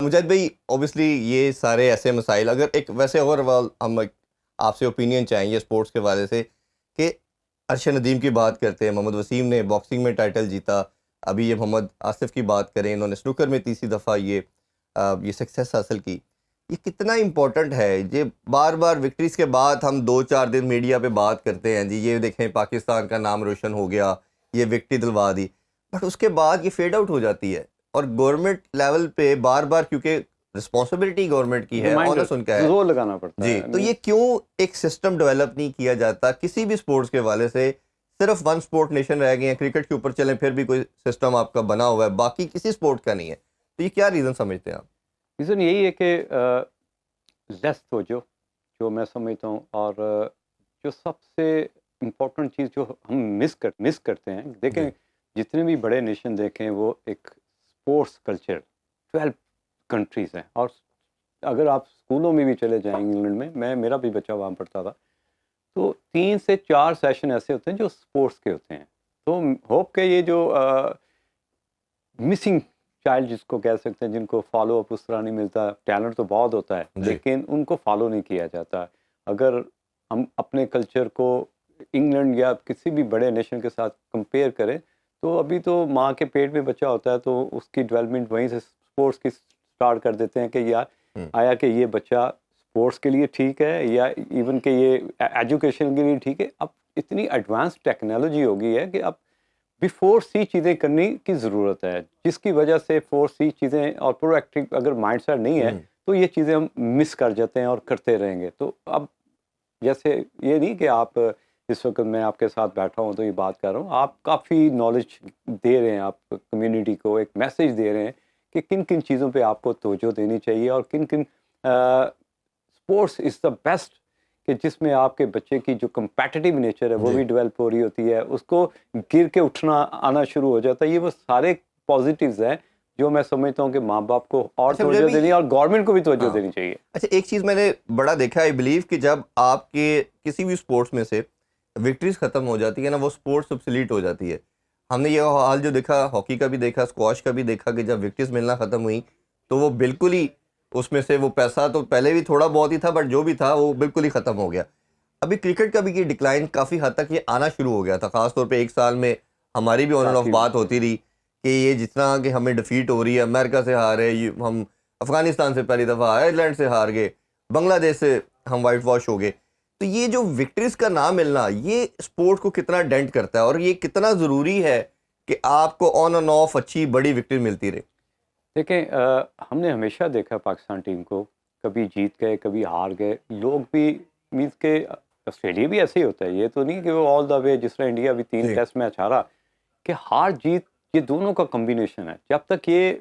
مجاہد بھائی اوبیسلی یہ سارے ایسے مسائل، اگر ایک ویسے اور ہم آپ سے اوپینین چاہیں گے اسپورٹس کے حوالے سے کہ ارشد ندیم کی بات کرتے ہیں، محمد وسیم نے باکسنگ میں ٹائٹل جیتا، ابھی یہ محمد آصف کی بات کریں، انہوں نے سنوکر میں تیسری دفعہ یہ سکسیس حاصل کی. یہ کتنا امپورٹنٹ ہے؟ یہ بار بار وکٹریز کے بعد ہم 2-4 دن میڈیا پہ بات کرتے ہیں، جی یہ دیکھیں پاکستان کا نام روشن ہو گیا، یہ وکٹری دلوا دی، بٹ اس کے بعد یہ فیڈ آؤٹ ہو جاتی ہے. اور گورنمنٹ لیول پہ بار بار، کیونکہ رسپانسبلٹی گورنمنٹ کی ہے، آنس ان کا ہے، زور لگانا پڑتا ہے. جی تو یہ کیوں ایک سسٹم ڈیولپ نہیں کیا جاتا کسی بھی سپورٹس کے حوالے سے؟ صرف ون سپورٹ نیشن رہ گئے ہیں، کرکٹ کے اوپر چلیں پھر بھی کوئی سسٹم آپ کا بنا ہوا ہے، باقی کسی سپورٹ کا نہیں ہے. تو یہ کیا ریزن سمجھتے ہیں آپ؟ ریزن یہی ہے کہ لیس توجہ جو میں سمجھتا ہوں، اور جو سب سے امپورٹنٹ چیز جو ہم مس کرتے ہیں، دیکھیں جتنے بھی بڑے نیشن دیکھیں وہ ایک اسپورٹس کلچر 12 کنٹریز ہیں. اور اگر آپ اسکولوں میں بھی چلے جائیں انگلینڈ میں میرا بھی بچہ وہاں پڑھتا تھا، تو 3 سے 4 سیشن ایسے ہوتے ہیں جو اسپورٹس کے ہوتے ہیں. تو ہوپ کہ یہ جو مسنگ چائلڈ جس کو کہہ سکتے ہیں، جن کو فالو اپ اس طرح نہیں ملتا، ٹیلنٹ تو بہت ہوتا ہے لیکن ان کو فالو نہیں کیا جاتا. اگر ہم اپنے کلچر کو انگلینڈ یا کسی بھی بڑے نیشن کے ساتھ کمپیئر کریں تو ابھی تو ماں کے پیٹ میں بچہ ہوتا ہے تو اس کی ڈیولپمنٹ وہیں سے اسپورٹس کی سٹارٹ کر دیتے ہیں کہ یار آیا کہ یہ بچہ اسپورٹس کے لیے ٹھیک ہے یا ایون کہ یہ ایجوکیشن کے لیے ٹھیک ہے. اب اتنی ایڈوانس ٹیکنالوجی ہو گئی ہے کہ اب بیفور سی چیزیں کرنے کی ضرورت ہے، جس کی وجہ سے فور سی چیزیں اور پرو ایکٹیو اگر مائنڈ سیٹ نہیں ہے تو یہ چیزیں ہم مس کر جاتے ہیں اور کرتے رہیں گے. تو اب جیسے یہ نہیں کہ آپ اس وقت میں آپ کے ساتھ بیٹھا ہوں تو یہ بات کر رہا ہوں، آپ کافی نالج دے رہے ہیں، آپ کمیونٹی کو ایک میسیج دے رہے ہیں کہ کن کن چیزوں پہ آپ کو توجہ دینی چاہیے اور کن کن اسپورٹس از دا بیسٹ کہ جس میں آپ کے بچے کی جو کمپیٹیٹیو نیچر ہے وہ بھی ڈیولپ ہو رہی ہوتی ہے، اس کو گر کے اٹھنا آنا شروع ہو جاتا ہے. یہ وہ سارے پازیٹیوز ہیں جو میں سمجھتا ہوں کہ ماں باپ کو اور توجہ دینی ہے اور گورنمنٹ کو بھی توجہ دینی چاہیے. اچھا ایک چیز میں نے بڑا دیکھا ہے، بلیو کہ جب آپ کے کسی بھی اسپورٹس میں سے وکٹریز ختم ہو جاتی ہے نا، وہ اسپورٹس obsolete ہو جاتی ہے. ہم نے یہ حال جو دیکھا، ہاکی کا بھی دیکھا، اسکواش کا بھی دیکھا، کہ جب وکٹریز ملنا ختم ہوئی تو وہ بالکل ہی اس میں سے وہ پیسہ تو پہلے بھی تھوڑا بہت ہی تھا بٹ جو بھی تھا وہ بالکل ہی ختم ہو گیا. ابھی کرکٹ کا بھی یہ ڈکلائن کافی حد تک یہ آنا شروع ہو گیا تھا، خاص طور پہ ایک سال میں ہماری بھی آن اینڈ آف بات ہوتی رہی کہ یہ جتنا کہ ہمیں ڈیفیٹ ہو رہی ہے، امریکہ سے ہار ہے، ہم افغانستان سے پہلی دفعہ، آئرلینڈ سے ہار گئے، بنگلہ دیش سے ہم وائٹ واش ہو گئے. تو یہ جو وکٹریز کا نہ ملنا یہ اسپورٹ کو کتنا ڈینٹ کرتا ہے اور یہ کتنا ضروری ہے کہ آپ کو آن اینڈ آف اچھی بڑی وکٹری ملتی رہے؟ دیکھیں ہم نے ہمیشہ دیکھا پاکستان ٹیم کو، کبھی جیت گئے کبھی ہار گئے. لوگ بھی مینس کہ آسٹریلیا بھی ایسے ہی ہوتا ہے، یہ تو نہیں کہ وہ آل دا وے جس طرح انڈیا بھی 3 ٹیسٹ میچ ہارا، کہ ہار جیت یہ دونوں کا کمبینیشن ہے. جب تک یہ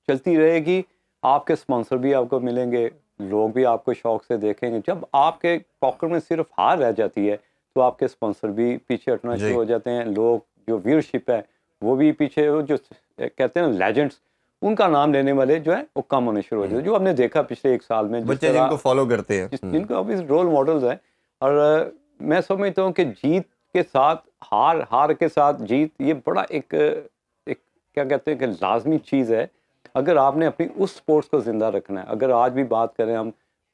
چلتی رہے گی آپ کے اسپانسر بھی آپ کو ملیں گے، لوگ بھی آپ کو شوق سے دیکھیں گے. جب آپ کے پاکٹ میں صرف ہار رہ جاتی ہے تو آپ کے اسپانسر بھی پیچھے ہٹنا شروع ہو جاتے ہیں. لوگ جو ویورشپ ہے وہ بھی پیچھے، جو کہتے ہیں لیجنڈس، ان کا نام لینے والے جو ہیں وہ کم ہونے شروع ہو جاتے ہیں. جو ہم نے دیکھا پچھلے 1 سال میں، بچے جن کو فالو کرتے ہیں، جن کو ابھی رول ماڈلز ہیں. اور میں سمجھتا ہوں کہ جیت کے ساتھ ہار، ہار کے ساتھ جیت، یہ بڑا ایک کیا کہتے ہیں کہ لازمی چیز ہے اگر آپ نے اپنی اس سپورٹس کو زندہ رکھنا ہے. اگر آج بھی بات کریں ہم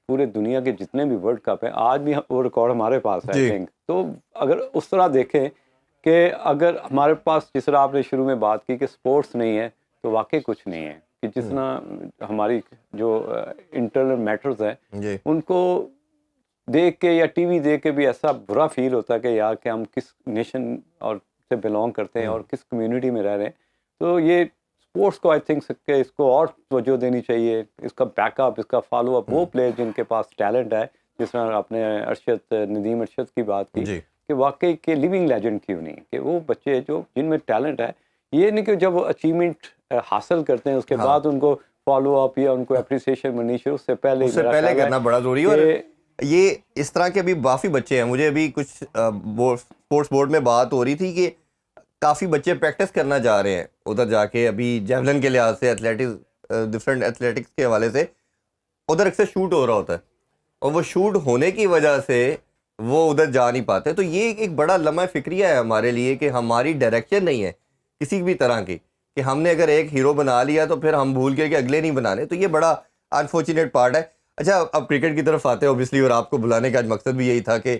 پورے دنیا کے جتنے بھی ورلڈ کپ ہیں، آج بھی وہ ریکارڈ ہمارے پاس ہے. تو اگر اس طرح دیکھیں کہ اگر ہمارے پاس، جس طرح آپ نے شروع میں بات کی کہ سپورٹس نہیں ہے تو واقعی کچھ نہیں ہے. کہ جس طرح ہماری جو انٹرنل میٹرز ہیں ان کو دیکھ کے یا ٹی وی دیکھ کے بھی ایسا برا فیل ہوتا ہے کہ یار کہ ہم کس نیشن اور سے بلونگ کرتے ہیں اور کس کمیونٹی میں رہ رہے ہیں. تو یہ اسپورٹس کو آئی تھنک کہ اس کو اور توجہ دینی چاہیے، اس کا بیک اپ، اس کا فالو اپ. وہ پلیئر جن کے پاس ٹیلنٹ ہے، جس طرح آپ نے ندیم ارشد کی بات کی کہ واقعی کہ لیونگ لیجنڈ کیوں نہیں، کہ وہ بچے جو جن میں ٹیلنٹ ہے، یہ نہیں کہ جب وہ اچیومنٹ حاصل کرتے ہیں اس کے بعد ان کو فالو اپ یا ان کو اپریسیشن ملنی شروع، اس سے پہلے کرنا بڑا ضروری ہے. اور یہ اس طرح کے ابھی کافی بچے ہیں، مجھے ابھی کچھ اسپورٹس بورڈ میں بات ہو رہی تھی کہ کافی بچے پریکٹس کرنا جا رہے ہیں ادھر جا کے، ابھی جیولن کے لحاظ سے ڈفرینٹ ایتھلیٹکس کے حوالے سے ادھر اکثر شوٹ ہو رہا ہوتا ہے اور وہ شوٹ ہونے کی وجہ سے وہ ادھر جا نہیں پاتے. تو یہ ایک بڑا لمحہ فکریہ ہے ہمارے لیے کہ ہماری ڈائریکشن نہیں ہے کسی بھی طرح کی، کہ ہم نے اگر ایک ہیرو بنا لیا تو پھر ہم بھول گئے کہ اگلے نہیں بنانے. تو یہ بڑا انفارچونیٹ پارٹ ہے. اچھا اب کرکٹ کی طرف آتے ہیں اوبیسلی, اور آپ کو بلانے کا آج مقصد بھی یہی تھا کہ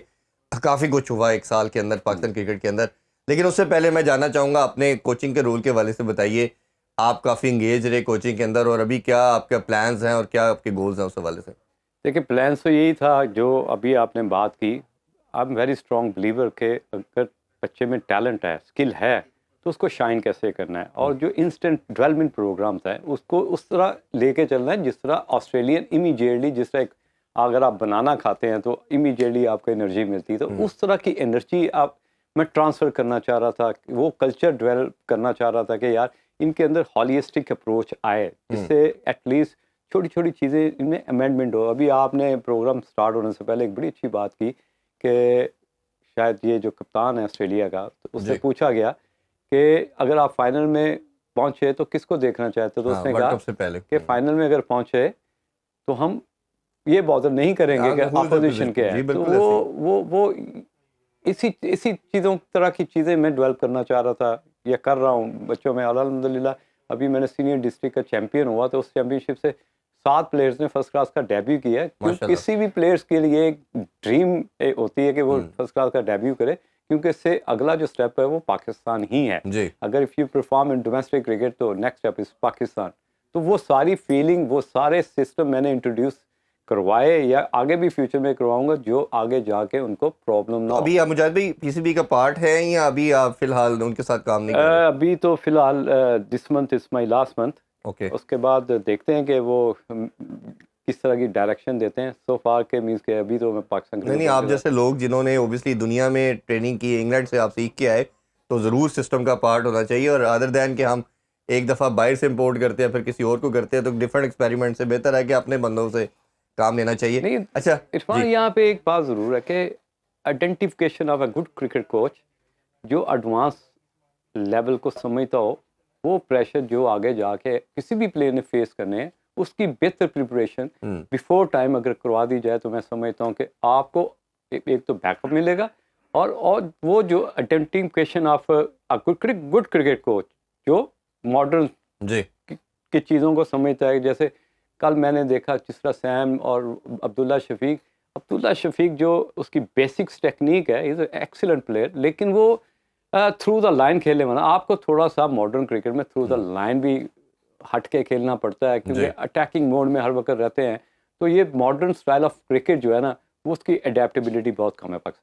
کافی کچھ ہوا ایک سال کے اندر پاکستان کرکٹ کے اندر, لیکن اس سے پہلے میں جاننا چاہوں گا اپنے کوچنگ کے رول کے حوالے سے بتائیے. آپ کافی انگیج رہے کوچنگ کے اندر, اور ابھی کیا آپ کے پلانز ہیں اور کیا آپ کے گولز ہیں اس حوالے سے؟ دیکھیں پلانس تو یہی تھا جو ابھی آپ نے بات کی. I am very strong believer کہ اگر بچے میں ٹیلنٹ ہے, اسکل ہے, تو اس کو شائن کیسے کرنا ہے, اور جو انسٹنٹ ڈیولپمنٹ پروگرامس ہیں اس کو اس طرح لے کے چلنا ہے جس طرح آسٹریلین امیجیٹلی, جس طرح اگر آپ بنانا کھاتے ہیں تو امیجیٹلی آپ کو انرجی ملتی ہے, تو اس طرح کی انرجی میں ٹرانسفر کرنا چاہ رہا تھا, وہ کلچر ڈیولپ کرنا چاہ رہا تھا کہ یار ان کے اندر ہالیسٹک اپروچ آئے, جس سے ایٹ لیسٹ چھوٹی چھوٹی چیزیں ان میں امینڈمنٹ ہو. ابھی آپ نے پروگرام سٹارٹ ہونے سے پہلے ایک بڑی اچھی بات کی کہ شاید یہ جو کپتان ہے آسٹریلیا کا, تو اس سے پوچھا گیا کہ اگر آپ فائنل میں پہنچے تو کس کو دیکھنا چاہتے, تو اس نے کہا کہ فائنل میں اگر پہنچے تو ہم یہ بادر نہیں کریں گے کہ اپوزیشن کیا ہے. تو وہ اسی چیزوں طرح کی چیزیں میں ڈیولپ کرنا چاہ رہا تھا, یا کر رہا ہوں بچوں میں. الحمدللہ ابھی میں نے سینئر ڈسٹرکٹ کا چیمپئن ہوا, تو اس چیمپئن شپ سے 7 پلیئرز نے فرسٹ کلاس کا ڈیبیو کیا ہے. کسی بھی پلیئرز کے لیے ایک ڈریم ہوتی ہے کہ وہ فرسٹ کلاس کا ڈیبیو کرے, کیونکہ اس سے اگلا جو سٹیپ ہے وہ پاکستان ہی ہے. اگر if you perform in domestic cricket تو نیکسٹ سٹیپ از پاکستان. تو وہ ساری فیلنگ, وہ سارے سسٹم میں نے انٹروڈیوس کروائے, یا آگے بھی فیوچر میں کرواؤں گا, جو آگے جا کے ان کو پرابلم نہ ہو. ابھی آپ مجاہد بھائی پی سی بی کا پارٹ ہے یا ابھی آپ فی الحال ان کے ساتھ کام نہیں کر رہے؟ ابھی تو فی الحال this month is my last month. اس کے بعد دیکھتے ہیں کہ وہ کس طرح کی ڈائریکشن دیتے ہیں. سو فار کے مینس کہ ابھی تو میں پاکستان نہیں, آپ جیسے لوگ جنہوں نے اوبیسلی دنیا میں ٹریننگ کی, انگلینڈ سے آپ سیکھ کے آئے, تو ضرور سسٹم کا پارٹ ہونا چاہیے. اور ادر دین کہ ہم ایک دفعہ باہر سے امپورٹ کرتے ہیں پھر کسی اور کو کرتے ہیں, تو ڈفرینٹ ایکسپیریمنٹ سے بہتر ہے کہ اپنے بندوں سے کام لینا چاہیے. نہیں اچھا عرفان, یہاں پہ ایک بات ضرور ہے کہ identification of a good cricket coach جو ایڈوانس لیول کو سمجھتا ہو, وہ پریشر جو آگے جا کے کسی بھی پلیئر نے فیس کرنے ہیں, اس کی بہتر پریپریشن بیفور ٹائم اگر کروا دی جائے, تو میں سمجھتا ہوں کہ آپ کو ایک تو بیک اپ ملے گا, اور وہ جو identification of good cricket coach جو ماڈرن کی چیزوں کو سمجھتا ہے. جیسے کل میں نے دیکھا جس طرح سیم اور عبداللہ شفیق جو اس کی بیسکس ٹیکنیک ہے, از اے ایکسیلنٹ پلیئر, لیکن وہ تھرو دا لائن کھیلنے والا. آپ کو تھوڑا سا ماڈرن کرکٹ میں تھرو دا لائن بھی ہٹ کے کھیلنا پڑتا ہے, کیونکہ اٹیکنگ موڈ میں ہر وقت رہتے ہیں. تو یہ ماڈرن اسٹائل آف کرکٹ جو ہے نا, وہ اس کی اڈیپٹیبلٹی بہت کم ہے پاکستان.